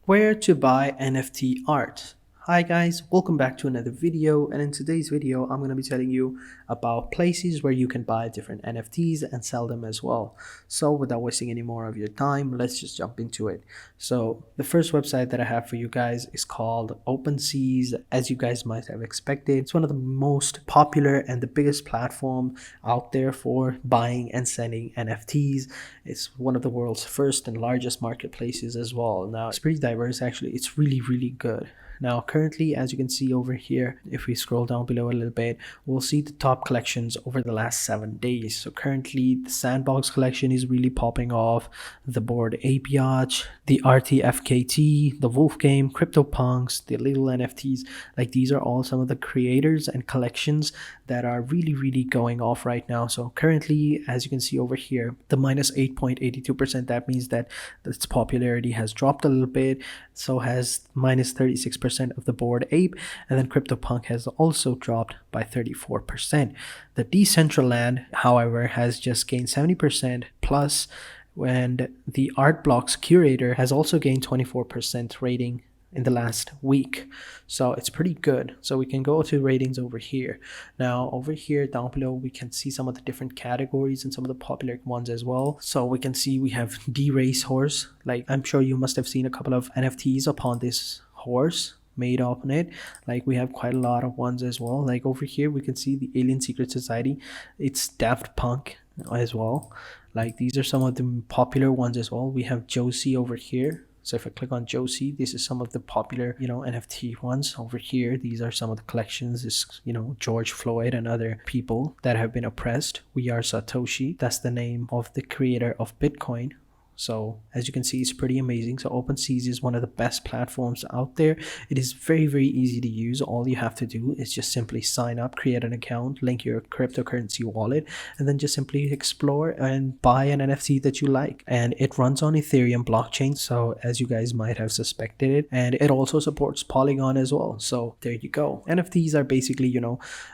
Where to buy NFT art. Hi guys, welcome back to another video, and in today's video I'm going to be telling you about places where you can buy different NFTs and sell them as well. So without wasting any more of your time, let's just jump into it. So the first website that I have for you guys is called OpenSeas. As you guys might have expected, it's one of the most popular and the biggest platform out there for buying and selling NFTs. It's one of the world's first and largest marketplaces as well. Now it's pretty diverse actually. It's really good. Now currently, as you can see over here, if we scroll down below a little bit, we'll see the top collections over the last 7 days. So currently the Sandbox collection is really popping off, the Bored Ape Yacht, the RTFKT, the Wolf Game, CryptoPunks, the little NFTs. Like, these are all some of the creators and collections that are really going off right now. So currently, as you can see over here, the minus 8.82%, that means that its popularity has dropped a little bit. So has minus 36% of the Bored Ape, and then CryptoPunk has also dropped by 34%. The Decentraland, however, has just gained 70% plus, and the Art Blocks Curator has also gained 24% rating in the last week. So it's pretty good. So we can go to ratings over here. Now over here down below, we can see some of the different categories and some of the popular ones as well. So we can see we have D Racehorse. Like, I'm sure you must have seen a couple of NFTs upon this horse made up on it. Like, we have quite a lot of ones as well. Like over here we can see the Alien Secret Society. It's Daft Punk as well. Like, these are some of the popular ones as well. We have Josie over here. So if I click on Josie, this is some of the popular, NFT ones over here. These are some of the collections. This, George Floyd and other people that have been oppressed. We Are Satoshi. That's the name of the creator of Bitcoin. So as you can see, it's pretty amazing. So OpenSeas is one of the best platforms out there. It is very easy to use. All you have to do is just simply sign up, create an account, link your cryptocurrency wallet, and then just simply explore and buy an NFT that you like. And it runs on Ethereum blockchain, so as you guys might have suspected it, and it also supports Polygon as well. So there you go. NFTs are basically,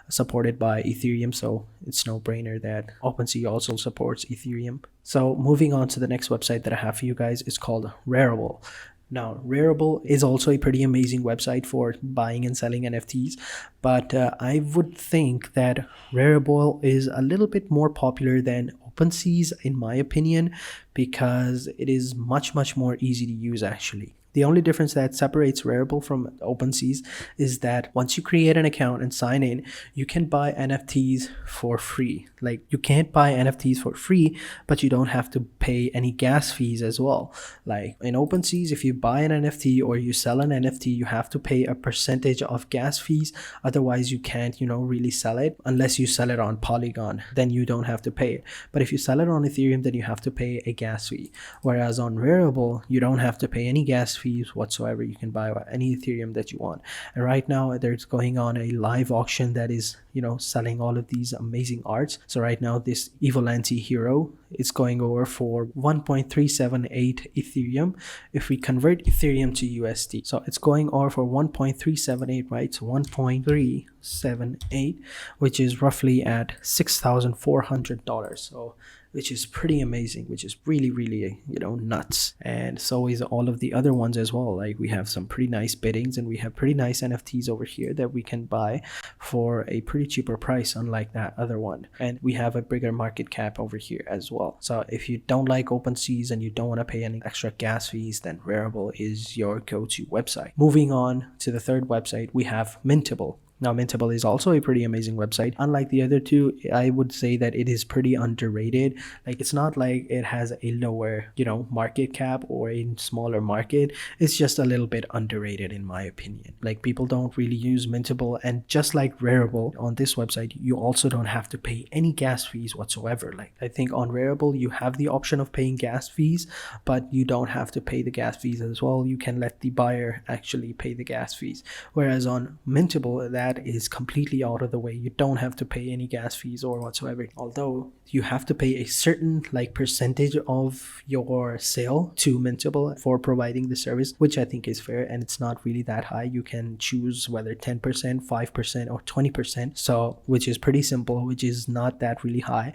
supported by Ethereum, so it's no brainer that OpenSea also supports Ethereum. So moving on to the next website that I have for you guys is called Rarible. Now, Rarible is also a pretty amazing website for buying and selling NFTs, but I would think that Rarible is a little bit more popular than OpenSeas in my opinion, because it is much more easy to use actually. The only difference that separates Rarible from OpenSeas is that once you create an account and sign in, you can buy NFTs for free. Like, you can't buy NFTs for free, but you don't have to pay any gas fees as well. Like in OpenSeas, if you buy an NFT or you sell an NFT, you have to pay a percentage of gas fees. Otherwise, you can't, really sell it unless you sell it on Polygon. Then you don't have to pay it. But if you sell it on Ethereum, then you have to pay a gas fee. Whereas on Rarible, you don't have to pay any gas fees whatsoever. You can buy any Ethereum that you want. And right now there's going on a live auction that is, selling all of these amazing arts. So right now this Evil Anti-Hero is going over for 1.378 Ethereum. If we convert Ethereum to USD, so it's going over for 1.378, right? So 1.378, which is roughly at $6,400. So which is pretty amazing, which is really nuts. And so is all of the other ones as well. Like, we have some pretty nice biddings and we have pretty nice NFTs over here that we can buy for a pretty cheaper price, unlike that other one. And we have a bigger market cap over here as well. So if you don't like OpenSeas and you don't want to pay any extra gas fees, then Rarible is your go-to website. Moving on to the third website, we have Mintable. Now, Mintable is also a pretty amazing website. Unlike the other two, I would say that it is pretty underrated. Like, it's not like it has a lower, market cap or a smaller market. It's just a little bit underrated in my opinion. Like, people don't really use Mintable, and just like Rarible, on this website, you also don't have to pay any gas fees whatsoever. Like, I think on Rarible, you have the option of paying gas fees, but you don't have to pay the gas fees as well. You can let the buyer actually pay the gas fees. Whereas on Mintable, that is completely out of the way. You don't have to pay any gas fees or whatsoever, although you have to pay a certain percentage of your sale to Mintable for providing the service, which I think is fair, and it's not really that high. You can choose whether 10%, 5%, or 20%, so which is pretty simple, which is not that really high.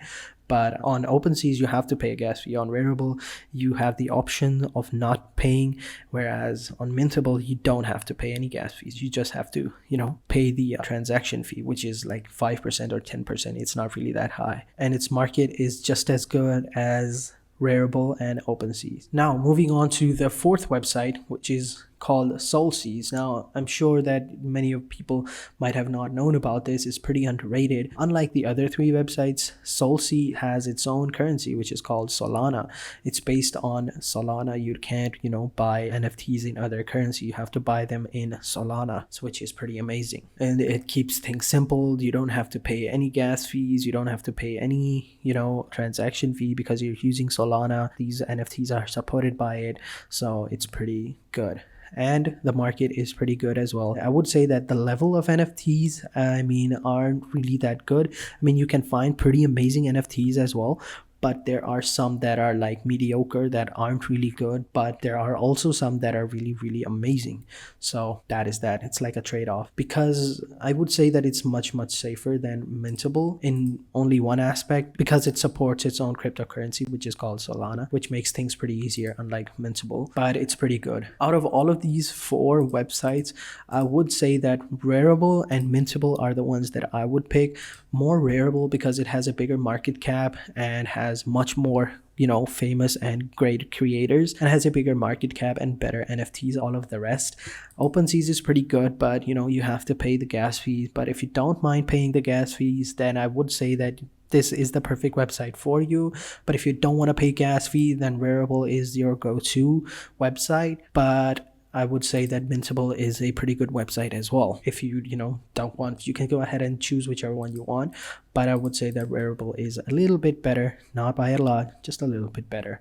But on OpenSeas, you have to pay a gas fee. On Rarible, you have the option of not paying, whereas on Mintable, you don't have to pay any gas fees. You just have to, pay the transaction fee, which is like 5% or 10%. It's not really that high. And its market is just as good as Rarible and OpenSeas. Now, moving on to the fourth website, which is called SoulSeas. Now, I'm sure that many of people might have not known about this. It's pretty underrated. Unlike the other three websites, SoulSeas has its own currency, which is called Solana. It's based on Solana. You can't, buy NFTs in other currency. You have to buy them in Solana, which is pretty amazing. And it keeps things simple. You don't have to pay any gas fees. You don't have to pay any, transaction fee because you're using Solana. These NFTs are supported by it. So it's pretty good. And the market is pretty good as well. I would say that the level of NFTs, aren't really that good. You can find pretty amazing NFTs as well, but there are some that are like mediocre, that aren't really good, but there are also some that are really, really amazing. So that is that. It's like a trade-off, because I would say that it's much, much safer than Mintable in only one aspect, because it supports its own cryptocurrency, which is called Solana, which makes things pretty easier, unlike Mintable. But it's pretty good. Out of all of these four websites, I would say that Rarible and Mintable are the ones that I would pick. More Rarible because it has a bigger market cap and has much more famous and great creators, and has a bigger market cap and better NFTs. All of the rest, OpenSeas is pretty good, but you have to pay the gas fees. But if you don't mind paying the gas fees, then I would say that this is the perfect website for you. But if you don't want to pay gas fee, then Rarible is your go-to website. But I would say that Mintable is a pretty good website as well. If you, don't want, you can go ahead and choose whichever one you want. But I would say that Rarible is a little bit better, not by a lot, just a little bit better.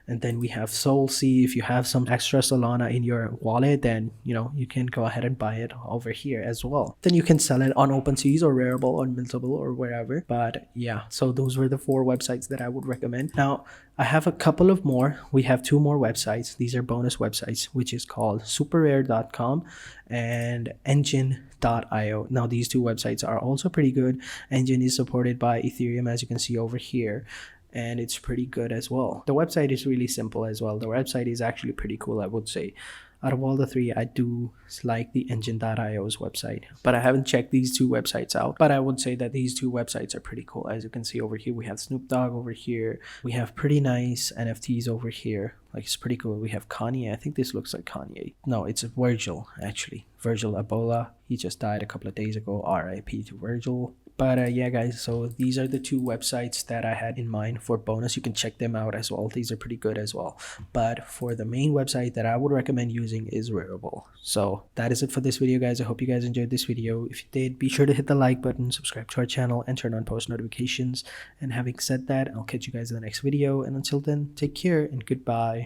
And then we have SoulSea. If you have some extra Solana in your wallet, then, you can go ahead and buy it over here as well. Then you can sell it on OpenSeas or Rarible or Mintable or wherever. But yeah, so those were the four websites that I would recommend. Now, I have a couple of more. We have two more websites. These are bonus websites, which is called superrare.com and engine.io. Now, these two websites are also pretty good. Engine is supported by Ethereum, as you can see over here, and it's pretty good as well. The website is really simple as well. The website is actually pretty cool, I would say. Out of all the three, I do like the engine.io's website, but I haven't checked these two websites out. But I would say that these two websites are pretty cool. As you can see over here, we have Snoop Dogg over here. We have pretty nice NFTs over here. Like, it's pretty cool. We have Kanye. I think this looks like Kanye. No, it's Virgil, actually. Virgil Abloh. He just died a couple of days ago. RIP to Virgil. But yeah, guys, so these are the two websites that I had in mind for bonus. You can check them out as well. These are pretty good as well. But for the main website that I would recommend using is Rarible. So that is it for this video, guys. I hope you guys enjoyed this video. If you did, be sure to hit the like button, subscribe to our channel, and turn on post notifications. And having said that, I'll catch you guys in the next video. And until then, take care and goodbye.